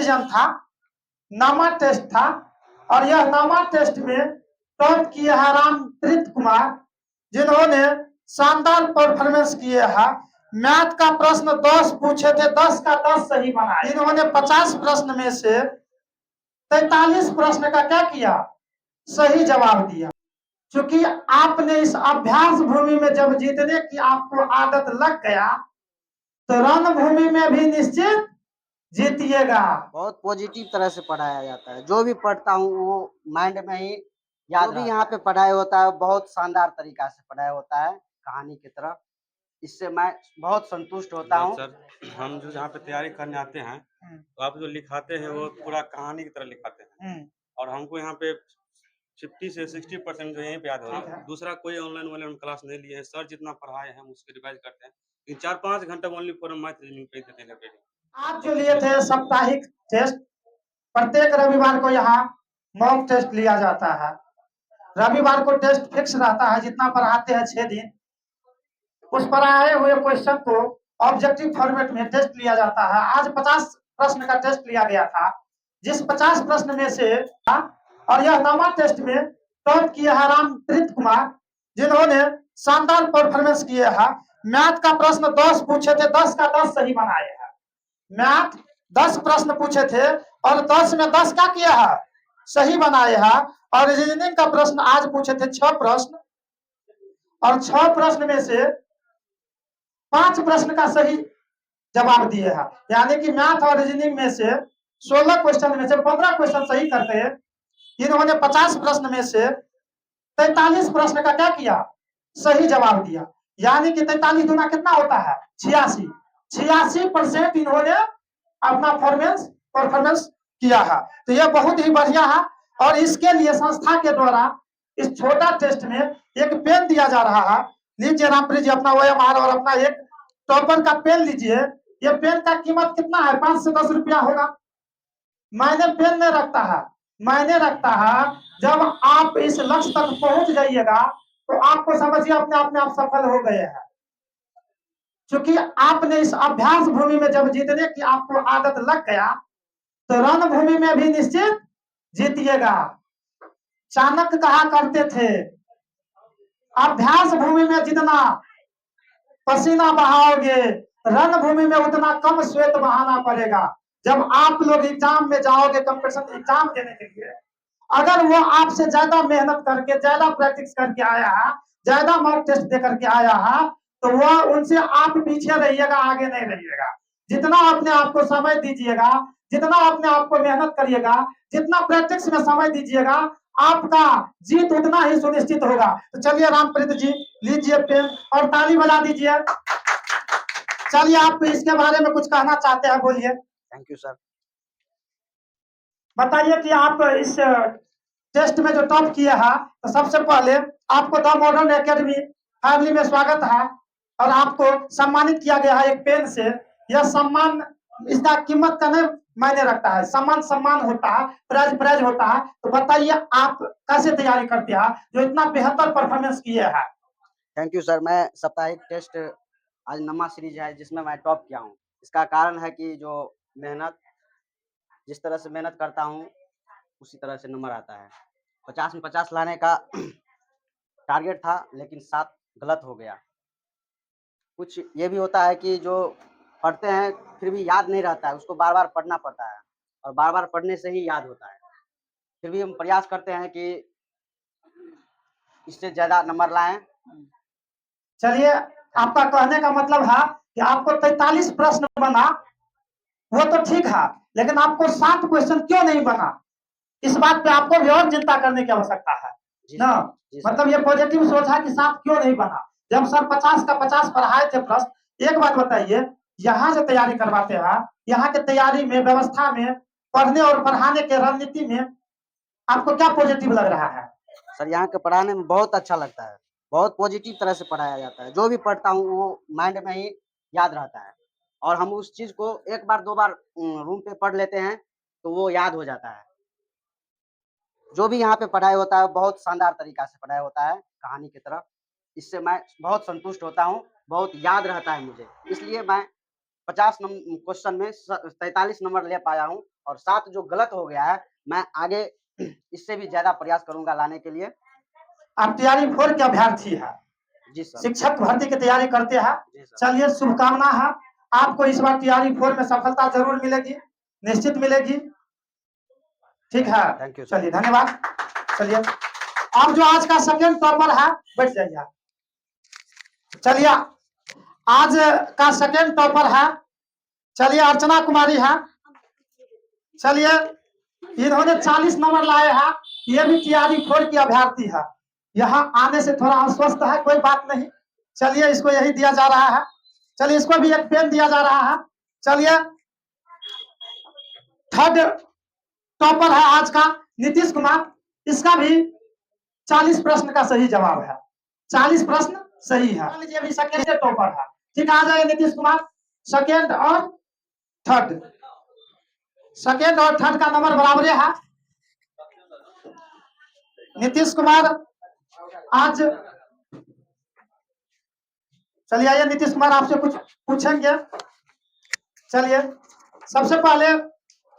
Division था, नामा test था, और यह नामा टेस्ट में टॉप किए हैं रामप्रीत कुमार, जिन्होंने शानदार परफॉर्मेंस किए हैं। मैथ का प्रश्न 10 पूछे थे, 10 का 10 सही बनाया। इन्होंने 50 प्रश्न में से 43 प्रश्न का क्या किया, सही जवाब दिया। क्योंकि आपने इस अभ्यास भूमि में जब जीतने की आपको आदत लग गया, तो रणभूमि में भी निश्चित जीतिएगा। बहुत पॉजिटिव तरह से पढ़ाया जाता है, जो भी पढ़ता हूँ वो माइंड में ही याद भी। यहाँ पे पढ़ाई होता है, बहुत शानदार तरीका से पढ़ाई होता है, कहानी की तरह। इससे मैं बहुत संतुष्ट होता हूँ। सर, हम जो जहाँ पे तैयारी करने आते हैं, तो आप जो लिखाते हैं वो पूरा कहानी की तरह लिखाते हैं, और हमको यहाँ पे 50 से 60% जो यहीं पे याद हो रहा है। दूसरा कोई ऑनलाइन वाले हम क्लास नहीं लिए हैं, सर जितना पढ़ाए हैं हम उसके रिवाइज करते हैं। 4-5 घंटा ओनली फॉर मैथ रीजनिंग पे देते हैं। आप जो लिए थे साप्ताहिक टेस्ट, प्रत्येक रविवार को यहाँ मॉक टेस्ट लिया जाता है। रविवार को टेस्ट फिक्स रहता है, जितना पढ़ाते हैं 6 दिन, उस पढ़ाए हुए क्वेश्चन को ऑब्जेक्टिव फॉर्मेट में टेस्ट लिया जाता है। आज 50 प्रश्न का टेस्ट लिया गया था, जिस 50 प्रश्न में से, और यह नामा टेस्ट में टॉप किए हैं रामप्रीत कुमार, जिन्होंने शानदार परफॉर्मेंस किए हैं। मैथ का प्रश्न 10 पूछे थे, 10 का 10 सही बनाए हैं। मैथ 10 प्रश्न पूछे थे और 10 में 10 क्या किया है, सही बनाए हैं। और रीजनिंग का प्रश्न आज पूछे थे 6 प्रश्न, और 6 प्रश्न में से 5 प्रश्न का सही जवाब दिए हैं। यानी कि मैथ और रीजनिंग में से 16 क्वेश्चन में से 15 क्वेश्चन सही करते हैं। इन्होंने 50 प्रश्न में से 43 प्रश्न का क्या किया, सही जवाब दिया। यानी कि 43 गुना कितना होता है, 86। 86% इन्होंने अपना परफॉर्मेंस किया है। तो यह बहुत ही बढ़िया है, और इसके लिए संस्था के द्वारा इस छोटा टेस्ट में एक पेन दिया जा रहा है। लीजिए रामप्रीत जी, अपना OMR और अपना एक टॉपर का पेन लीजिए। ये पेन का कीमत कितना है, 5 से 10 रुपया होगा। मायने पेन नहीं रखता है, मायने रखता है जब आप इस लक्ष्य तक पहुंच जाइएगा, तो आपको समझिए अपने आप में आप सफल हो गए हैं। क्योंकि आपने इस अभ्यास भूमि में जब जीतने की आपको आदत लग गया, तो रणभूमि में भी निश्चित जीतिएगा। चाणक्य कहा करते थे, अभ्यास भूमि में जितना पसीना बहाओगे, रणभूमि में उतना कम श्वेत बहाना पड़ेगा। जब आप लोग एग्जाम में जाओगे, कंपटीशन एग्जाम देने के लिए, अगर वो आपसे ज्यादा मेहनत करके, ज्यादा प्रैक्टिस करके आया है, ज्यादा मॉक टेस्ट दे करके आया है, तो वो उनसे आप पीछे रहिएगा, आगे नहीं रहिएगा। जितना अपने आप को समय दीजिएगा, जितना अपने आप को मेहनत करिएगा, जितना प्रैक्टिस में समय दीजिएगा, आपका जीत उतना ही सुनिश्चित होगा। तो चलिए रामप्रीत जी, लीजिए पेन और ताली बजा दीजिए। चलिए, आप इसके बारे में कुछ कहना चाहते हैं, बोलिए। Thank you sir. बताइए कि आप इस टेस्ट में जो टॉप किए हैं, तो सबसे पहले आपको द मॉडर्न एकेडमी फैमिली में स्वागत है, और आपको सम्मानित किया गया है एक पेन से। यह सम्मान, इसका कीमत का नहीं मायने रखता है, सम्मान सम्मान होता है, प्राइज प्राइज होता है। तो बताइए आप कैसे तैयारी करते हैं जो इतना बेहतर परफॉर्मेंस किए हैं। Thank you sir. मैं साप्ताहिक टेस्ट आज नमा सीरीज है जिसमें मैं टॉप किया हूँ। इसका कारण है कि जो मेहनत, जिस तरह से मेहनत करता हूँ उसी तरह से नंबर आता है। 50 में 50 लाने का टारगेट था, लेकिन 7 गलत हो गया। कुछ ये भी होता है कि जो पढ़ते हैं फिर भी याद नहीं रहता है, उसको बार बार पढ़ना पड़ता है, और बार बार पढ़ने से ही याद होता है। फिर भी हम प्रयास करते हैं कि इससे ज्यादा नंबर लाएं। चलिए, आपका कहने का मतलब है कि आपको 43 प्रश्न बना, वो तो ठीक है, लेकिन आपको 60 क्वेश्चन क्यों नहीं बना, इस बात पे आपको भी और चिंता करने की आवश्यकता है ना। मतलब ये पॉजिटिव सोच है कि 60 क्यों नहीं बना, जब सर 50 का 50 पढ़ाए थे प्रश्न। एक बात बताइए, यहाँ से तैयारी करवाते हैं, यहाँ के तैयारी में, व्यवस्था में, पढ़ने और पढ़ाने के रणनीति में आपको क्या पॉजिटिव लग रहा है। सर यहाँ के पढ़ाने में बहुत अच्छा लगता है, बहुत पॉजिटिव तरह से पढ़ाया जाता है। जो भी पढ़ता हूँ वो माइंड में ही याद रहता है, और हम उस चीज को एक बार दो बार रूम पे पढ़ लेते हैं तो वो याद हो जाता है। जो भी यहाँ पे पढ़ाई होता है बहुत शानदार तरीका से पढ़ाई होता है, कहानी की तरह। इससे मैं बहुत संतुष्ट होता हूँ, बहुत याद रहता है मुझे। इसलिए मैं 50 क्वेश्चन में 43 नंबर ले पाया हूँ, और साथ जो गलत हो गया है मैं आगे इससे भी ज्यादा प्रयास करूंगा लाने के लिए। आप तैयारी 4 के अभ्यर्थी है, जी सर। शिक्षक भर्ती की तैयारी करते हैं। जी सर। चलिए शुभकामना है आपको, इस बार तैयारी 4 में सफलता जरूर मिलेगी, निश्चित मिलेगी। ठीक है, थैंक यू सर। चलिए धन्यवाद। चलिए अब जो आज का सेकंड टॉपर है, बैठ जाइए। चलिए आज का सेकंड टॉपर है, चलिए अर्चना कुमारी है। चलिए इन्होंने 40 नंबर लाए हैं, ये भी तैयारी 4 की अभ्यर्थी है। यहाँ आने से थोड़ा अस्वस्थ है, कोई बात नहीं। चलिए इसको यही दिया जा रहा है। चलिए इसको भी एक पेन दिया जा रहा है। चलिए थर्ड टॉपर है आज का नीतीश कुमार, इसका भी 40 प्रश्न का सही जवाब है, 40 प्रश्न सही है। लीजिए अभी सेकंड टॉपर है। ठीक है, आ जाए नीतीश कुमार। सेकंड और थर्ड, सेकंड और थर्ड का नंबर बराबर है। नीतीश कुमार आज, चलिए आइए नीतीश कुमार आपसे कुछ पूछेंगे। चलिए सबसे पहले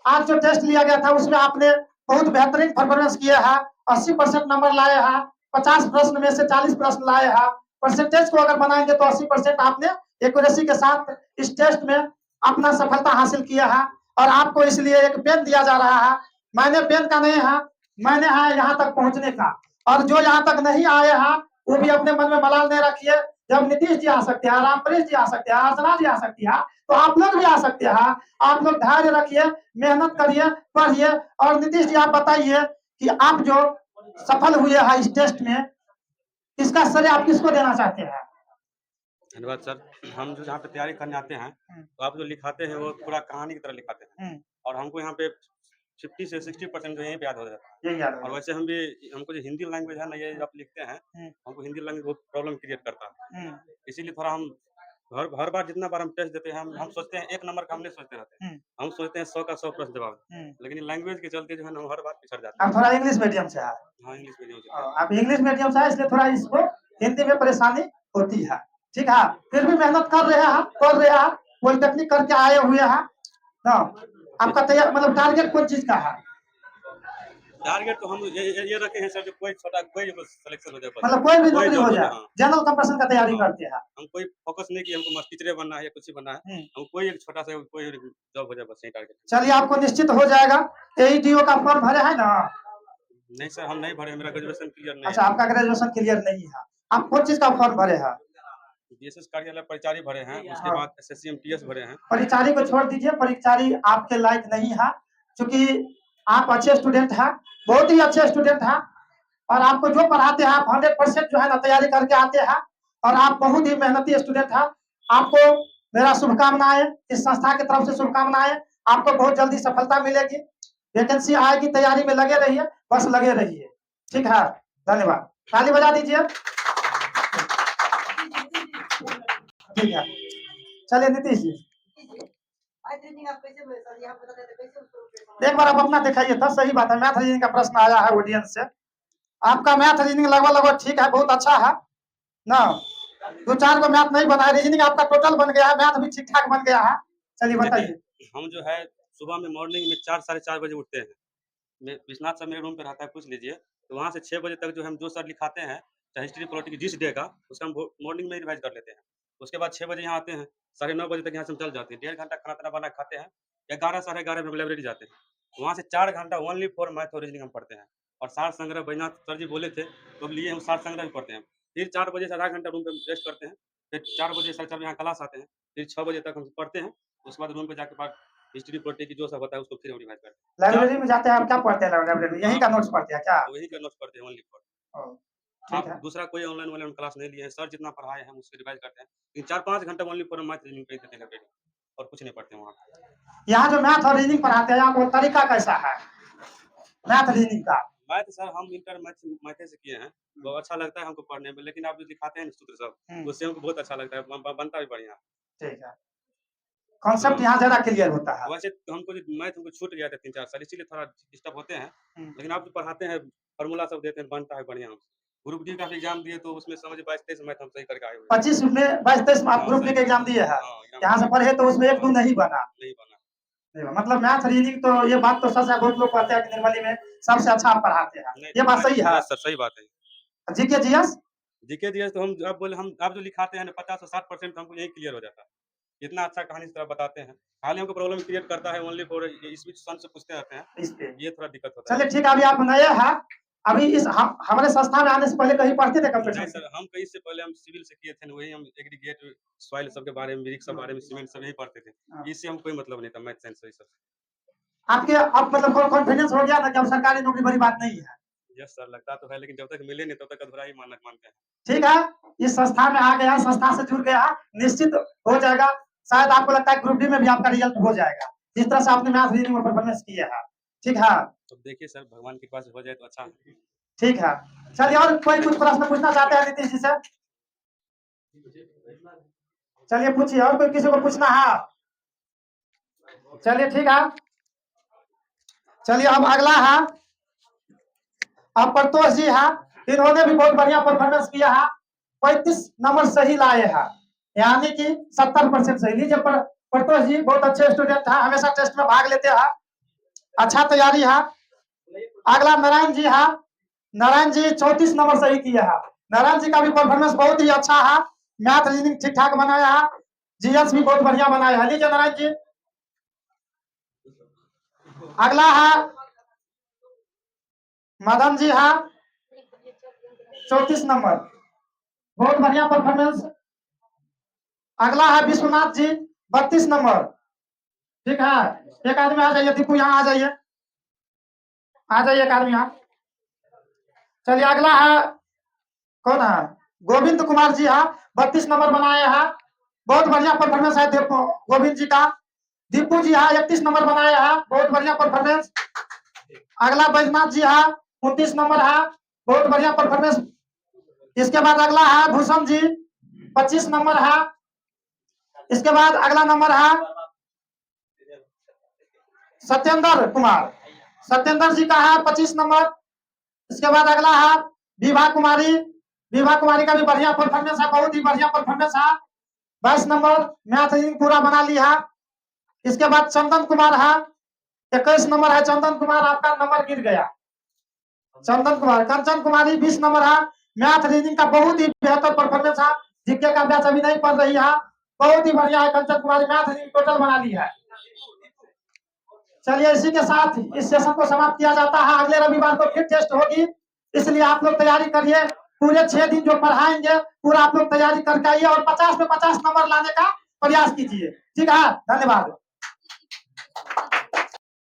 आज जो टेस्ट लिया गया था उसमें आपने बहुत बेहतरीन परफॉर्मेंस किया है, 80% नंबर लाए हैं, 50 प्रश्न में से 40 प्रश्न लाए हैं। परसेंटेज को अगर बनाएंगे तो 80% आपने एक्यूरेसी के साथ इस टेस्ट में अपना सफलता हासिल किया है। और आपको इसलिए एक पेन दिया जा रहा है। मैंने पेन का नहीं है, मैंने है यहाँ तक पहुंचने का। और जो यहाँ तक नहीं आए हैं वो भी अपने मन में मलाल नहीं रखिए। जब नीतीश जी आ सकते हैं, रामप्रेस जी आ सकते हैं, अर्चना जी आ सकती है, तो आप लोग भी आ सकते हैं। आप लोग धैर्य रखिए, मेहनत करिए, पढ़िए। और नीतीश जी आप बताइए कि आप जो सफल हुए हैं इस टेस्ट में, इसका श्रेय आप किसको देना चाहते हैं? धन्यवाद सर। हम जो यहाँ पे तैयारी करने आते हैं तो आप जो लिखाते हैं वो पूरा कहानी की तरह लिखाते हैं, और हमको यहाँ पे 50 से 60% जो यहीं पे याद हो जाता है। यही याद और वैसे हम भी, हमको जो हिंदी लैंग्वेज है ना, ये आप लिखते हैं, हमको हिंदी लैंग्वेज बहुत प्रॉब्लम क्रिएट करता है। इसीलिए थोड़ा हम हर बार जितना बार हम टेस्ट देते हैं, हम सोचते हैं 1 नंबर का हम नहीं सोचते रहते हैं, हम सोचते हैं 100 का 100 प्रश्न जवाब दें। लेकिन लैंग्वेज के चलते जो है ना, हम हर बार पिछड़ जाते हैं। आप थोड़ा इंग्लिश मीडियम से है? हाँ, इंग्लिश मीडियम से। आप इंग्लिश मीडियम से है, इसलिए थोड़ा इसको हिंदी में परेशानी होती है। ठीक है, फिर भी मेहनत कर रहे हैं, कर रहे हैं, पॉलिटेक्निक करके आए हुए हैं ना। आपका तैयार मतलब टारगेट कौन चीज का है? टारगेट तो हम ये रखे हैं सर, जो कोई छोटा कोई सिलेक्शन हो जाए, मतलब कोई भी नौकरी हो जाए। हाँ। जनरल कंपटीशन का तैयारी करते हैं। हम कोई फोकस नहीं कि हमको टीचर बनना है या कुछ ही बनना है, हम कोई एक छोटा सा कोई जॉब हो जाए, बस यही टारगेट। चलिए आपको निश्चित हो जाएगा। एईटीओ का फॉर्म भरे है ना? नहीं सर, हम नहीं भरे, मेरा ग्रेजुएशन क्लियर नहीं है। अच्छा, आपका ग्रेजुएशन क्लियर नहीं है। आप कौन चीज का फॉर्म भरे हैं? बीएसएस कार्यालय परिचारी भरे हैं, उसके बाद एसएससी एमटीएस भरे हैं। परिचारी को छोड़ दीजिए, परिचारी आपके लायक नहीं है, क्योंकि आप अच्छे स्टूडेंट हैं, बहुत ही अच्छे स्टूडेंट हैं। और आपको जो पढ़ाते हैं आप 100% जो है ना तैयारी करके आते हैं, और आप बहुत ही मेहनती स्टूडेंट हैं। आपको मेरा शुभकामनाएं, इस संस्था की तरफ से शुभकामनाएं। आपको बहुत जल्दी सफलता मिलेगी, वैकेंसी आएगी, तैयारी में लगे रहिए, बस लगे रहिए। ठीक है, धन्यवाद। ताली बजा दीजिए। ठीक है, चलिए नीतीश जी एक बार आप अपना दिखाइए था। सही बात है, मैथ रीजनिंग का प्रश्न आया है ऑडियंस से। आपका मैथ रीजनिंग लगभग ठीक है, बहुत अच्छा है ना। 2-4 को मैथ नहीं बना है, रीजनिंग आपका टोटल बन गया है, मैथ भी ठीक ठाक बन गया है। चलिए बताइए। हम जो है सुबह में मॉर्निंग में 4 साढ़े 4 बजे उठते हैं। विश्वनाथ सर मेरे रूम पे रहता है, पूछ लीजिए। तो वहाँ से 6 बजे तक जो हम जो सर लिखाते हैं, चाहे हिस्ट्री पॉलिटिक्स जिस डे का, उसका हम मॉर्निंग में ही रिवाइज कर लेते हैं। उसके बाद 6 बजे यहाँ आते हैं, 9:30 बजे तक यहाँ से हम चल जाते हैं। 1.5 घंटा खाना ताना बना खाते हैं, 11 साढ़े 11 में लाइब्रेरी जाते हैं। वहाँ से 4 घंटा ओनली फॉर मैथ और रीजनिंग हम पढ़ते हैं। और सार संग्रह बैजनाथ सर जी बोले थे तो अब लिए हम सार संग्रह भी पढ़ते हैं। फिर 4 बजे से आधा घंटा रूम पे रेस्ट करते हैं। फिर 4 बजे साढ़े 4 यहाँ क्लास आते हैं। फिर 6 बजे तक हम पढ़ते हैं। उसके बाद रूम पे जाके बाद हिस्ट्री पॉलिटिक्स जो सब होता है उसको फिर रिवाइज करते हैं। लाइब्रेरी में जाते हैं आप, क्या पढ़ते हैं लाइब्रेरी में? यही का नोट्स पढ़ते हैं क्या? वही का नोट्स पढ़ते हैं ओनली फॉर। ठीक है, आप दूसरा कोई ऑनलाइन क्लास नहीं लिए हैं, सर जितना पढ़ाए हैं उससे रिवाइज करते हैं। लेकिन 4-5 घंटा ओनली फॉर मैथ रीजनिंग पे देते हैं लाइब्रेरी, और कुछ नहीं पढ़ते वहाँ। यहाँ जो मैथ और रीजनिंग पढ़ाते हैं आपको तरीका कैसा है मैथ रीजनिंग का? मैथ सर हम इंटर मैथ से किए हैं, बहुत अच्छा लगता है हमको पढ़ने में। लेकिन आप जो दिखाते हैं सूत्र सब, उससे हमको बहुत अच्छा लगता है, बनता भी बढ़िया। ठीक है, कॉन्सेप्ट यहाँ ज्यादा क्लियर होता है। वैसे हमको मैथ हमको छूट गया था 3-4 साल, इसीलिए थोड़ा डिस्टर्ब होते हैं। लेकिन आप जो पढ़ाते हैं, फार्मूला सब देते हैं, बनता है बढ़िया। ग्रुप डी का एग्जाम दिए तो उसमें समझ 22-23 मैथ हम सही करके आए हुए। 25 में 22-23 आप ग्रुप डी का एग्जाम दिए हैं, यहाँ से पढ़े तो उसमें 1-2 नहीं बना। मतलब मैथ रीजनिंग तो ये बात तो सच है, बहुत लोग कहते हैं कि निर्मली में सबसे अच्छा आप पढ़ाते हैं, ये बात सही है? सर सही बात है। जीके जीएस जीके जीएस तो आप जो लिखाते हैं 50 से 60% हमको यही क्लियर हो जाता है। इतना अच्छा कहानी इस तरह बताते हैं। खाली हमको प्रॉब्लम क्रिएट करता है ओनली फॉर इस बीच सन से पूछते रहते हैं, इस पे। ये थोड़ा दिक्कत होता है। चलिए ठीक है, अभी आप नए हैं, अभी इस हमारे संस्था में आने से पहले कहीं पढ़ते थे नहीं कंप्यूटर? सर, हम कहीं से पहले हम सिविल से किए थे, वही हम एग्रीगेट सॉइल सब के बारे में, मिरिक सब बारे में, सीमेंट सब यही पढ़ते थे। इससे हम कोई मतलब नहीं था मैथ साइंस से सब। आपके अब मतलब कॉन्फिडेंस हो गया ना कि अब सरकारी नौकरी बड़ी बात नहीं है? यस सर, लगता तो है, लेकिन जब तक मिले नहीं तब तक अधूरा ही मानते हैं। ठीक है, इस संस्था में आ गया, संस्था से जुड़ गया, निश्चित हो जाएगा। शायद आपको लगता है ग्रुप डी में भी आपका रिजल्ट हो जाएगा, जिस तरह से आपने मैथ रीजनिंग में परफॉर्मेंस किया है। ठीक है, तो देखिए सर, भगवान की कृपा से हो जाए तो अच्छा है। ठीक है, चलिए और कोई कुछ प्रश्न पूछना चाहते हैं नीतीश जी से? चलिए पूछिए, और कोई किसी को पूछना है? चलिए ठीक है, चलिए अब अगला है, अब प्रतोष जी है, इन्होंने भी बहुत बढ़िया परफॉर्मेंस किया है, 35 नंबर सही लाए हैं, यानी कि 70% सही। लीजिए प्रतोष जी बहुत अच्छे स्टूडेंट हैं, हमेशा टेस्ट में भाग लेते हैं, अच्छा तैयारी है। अगला नारायण जी है, नारायण जी 34 नंबर सही किया है। नारायण जी का भी परफॉर्मेंस बहुत ही अच्छा है, मैथ रीजनिंग ठीक ठाक बनाया है, जीएस भी बहुत बढ़िया बनाया है। लीजिए नारायण जी। अगला है मदन जी है, 34 नंबर, बहुत बढ़िया परफॉर्मेंस। अगला है विश्वनाथ जी, 32 नंबर। ठीक है, एक आदमी आ जाइए, दीपू यहाँ आ जाइए, आ जाइए एक आदमी यहाँ। चलिए अगला है, कौन है? गोविंद कुमार जी है, 32 नंबर बनाए हैं, बहुत बढ़िया परफॉर्मेंस है गोविंद जी का। दीपू जी है, 31 नंबर बनाए हैं, बहुत बढ़िया परफॉर्मेंस। अगला बैजनाथ जी है, 29 नंबर है, बहुत बढ़िया परफॉर्मेंस। इसके बाद अगला है भूषण जी, 25 नंबर है। इसके बाद अगला नंबर है सत्येंद्र कुमार, सत्येंद्र जी का है 25 नंबर। इसके बाद अगला है विभा कुमारी, विभा कुमारी का भी बढ़िया परफॉर्मेंस है, बहुत ही बढ़िया परफॉर्मेंस है, 22 नंबर, मैथ पूरा बना लिया। इसके बाद चंदन कुमार है, 21 नंबर है चंदन कुमार, आपका नंबर गिर गया। चंदन कुमार, कंचन कुमारी 20 नंबर है, मैथ रीजनिंग का बहुत ही बेहतर परफॉर्मेंस है, जीके का बैच अभी नहीं पढ़ रही है, बहुत ही बढ़िया है कंचन कुमारी, मैथ रीजनिंग टोटल बना ली है। चलिए इसी के साथ इस सेशन को समाप्त किया जाता है, अगले रविवार को फिर टेस्ट होगी, इसलिए आप लोग तैयारी करिए, पूरे 6 दिन जो पढ़ाएंगे पूरा आप लोग तैयारी करके आइए और 50 में 50 नंबर लाने का प्रयास कीजिए। ठीक है, धन्यवाद।